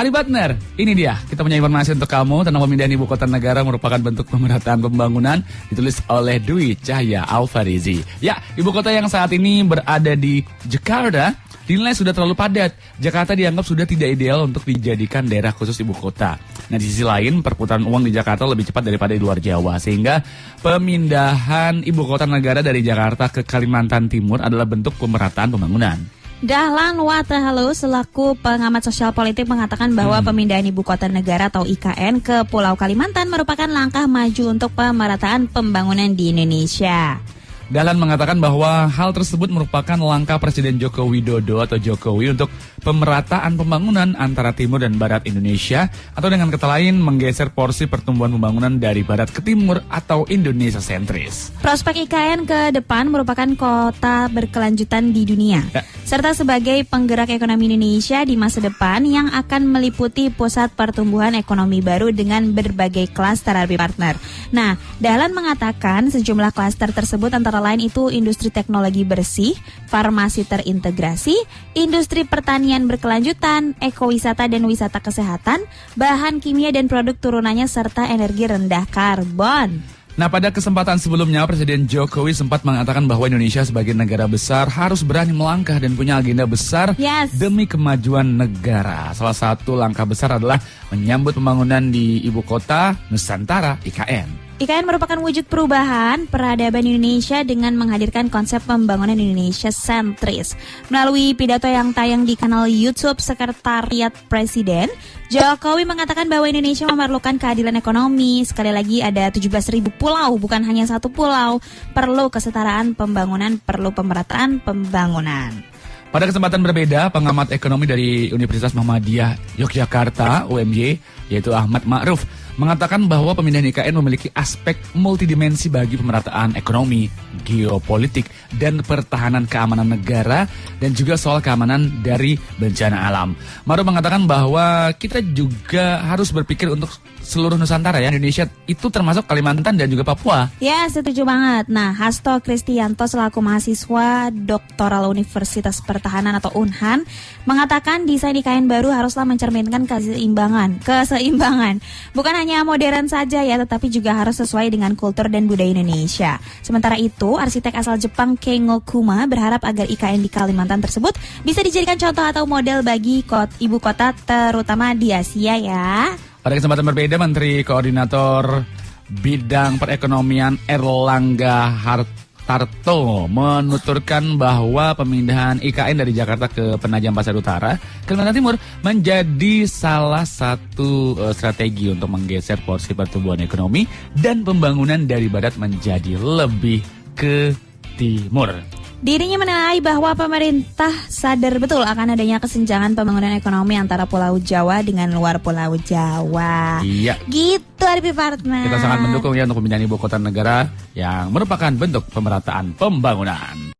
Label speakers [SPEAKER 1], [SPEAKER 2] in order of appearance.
[SPEAKER 1] Hari Partner, ini dia. Kita punya informasi untuk kamu tentang pemindahan ibu kota negara merupakan bentuk pemerataan pembangunan, ditulis oleh Dwi Cahya Alfarizi. Ya, ibu kota yang saat ini berada di Jakarta dinilai sudah terlalu padat. Jakarta dianggap sudah tidak ideal untuk dijadikan daerah khusus ibu kota. Nah, di sisi lain, perputaran uang di Jakarta lebih cepat daripada di luar Jawa, sehingga pemindahan ibu kota negara dari Jakarta ke Kalimantan Timur adalah bentuk pemerataan pembangunan.
[SPEAKER 2] Dahlan Watahalo selaku pengamat sosial politik mengatakan bahwa pemindahan ibu kota negara atau IKN ke Pulau Kalimantan merupakan langkah maju untuk pemerataan pembangunan di Indonesia.
[SPEAKER 1] Dahlan mengatakan bahwa hal tersebut merupakan langkah Presiden Joko Widodo atau Jokowi untuk pemerataan pembangunan antara timur dan barat Indonesia, atau dengan kata lain menggeser porsi pertumbuhan pembangunan dari barat ke timur atau Indonesia sentris.
[SPEAKER 2] Prospek IKN ke depan merupakan kota berkelanjutan di dunia, serta sebagai penggerak ekonomi Indonesia di masa depan yang akan meliputi pusat pertumbuhan ekonomi baru dengan berbagai klaster partner. Nah, Dahlan mengatakan sejumlah klaster tersebut antara lain itu industri teknologi bersih, farmasi terintegrasi, industri pertanian berkelanjutan, ekowisata dan wisata kesehatan, bahan kimia dan produk turunannya, serta energi rendah karbon.
[SPEAKER 1] Nah, pada kesempatan sebelumnya Presiden Jokowi sempat mengatakan bahwa Indonesia sebagai negara besar harus berani melangkah dan punya agenda besar demi kemajuan negara. Salah satu langkah besar adalah menyambut pembangunan di ibu kota Nusantara, IKN.
[SPEAKER 2] IKN merupakan wujud perubahan peradaban Indonesia dengan menghadirkan konsep pembangunan Indonesia sentris. Melalui pidato yang tayang di kanal YouTube Sekretariat Presiden, Jokowi mengatakan bahwa Indonesia memerlukan keadilan ekonomi. Sekali lagi ada 17.000 pulau, bukan hanya satu pulau. Perlu kesetaraan pembangunan, perlu pemerataan pembangunan.
[SPEAKER 1] Pada kesempatan berbeda, pengamat ekonomi dari Universitas Muhammadiyah Yogyakarta (UMY), yaitu Ahmad Ma'ruf, mengatakan bahwa pemindahan IKN memiliki aspek multidimensi bagi pemerataan ekonomi, geopolitik, dan pertahanan keamanan negara, dan juga soal keamanan dari bencana alam. Ma'ruf mengatakan bahwa kita juga harus berpikir untuk seluruh Nusantara, ya. Indonesia itu termasuk Kalimantan dan juga Papua.
[SPEAKER 2] Ya, setuju banget. Nah, Hasto Kristianto selaku mahasiswa doktoral Universitas Pertahanan atau UNHAN mengatakan desain IKN baru haruslah mencerminkan keseimbangan. Bukan hanya modern saja ya, tetapi juga harus sesuai dengan kultur dan budaya Indonesia. Sementara itu, arsitek asal Jepang Kengo Kuma berharap agar IKN di Kalimantan tersebut bisa dijadikan contoh atau model bagi ibu kota terutama di Asia, ya.
[SPEAKER 1] Pada kesempatan berbeda, Menteri Koordinator Bidang Perekonomian Erlangga Hartarto menuturkan bahwa pemindahan IKN dari Jakarta ke Penajam Pasar Utara, Kalimantan Timur menjadi salah satu strategi untuk menggeser porsi pertumbuhan ekonomi dan pembangunan dari barat menjadi lebih ke timur.
[SPEAKER 2] Dirinya menilai bahwa pemerintah sadar betul akan adanya kesenjangan pembangunan ekonomi antara Pulau Jawa dengan luar Pulau Jawa.
[SPEAKER 1] Iya.
[SPEAKER 2] Gitu, Arbi Partner.
[SPEAKER 1] Kita sangat mendukung ya untuk pemindahan ibu kota negara yang merupakan bentuk pemerataan pembangunan.